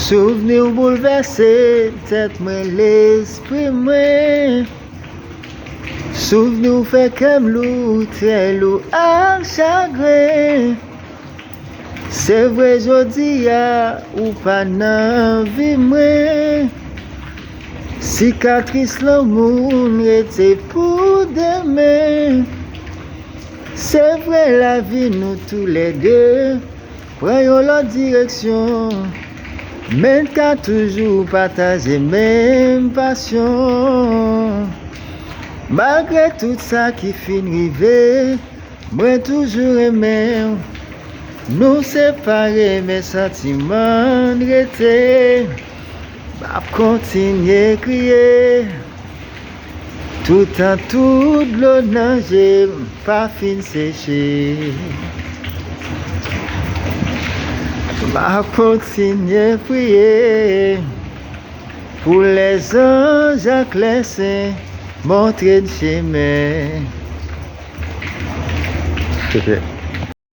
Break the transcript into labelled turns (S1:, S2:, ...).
S1: Souvenir bouleversé, tête moi, l'esprit moi. Souvenir fait comme loup, très lourd à chagrin. C'est vrai, je dis, ou pas nan vie moi. Cicatrice l'amour était pour demain. C'est vrai, la vie, nous tous les deux, prenons la direction. Mais qu'à toujours partager même passion. Malgré tout ça qui finit rivé, moi toujours aimé. Nous séparer mes sentiments restés. M'a continuer crier. Tout en tout l'eau nager, pas fin sécher. M'a continuer prier. Pour les anges éclaircis, montrer le chemin.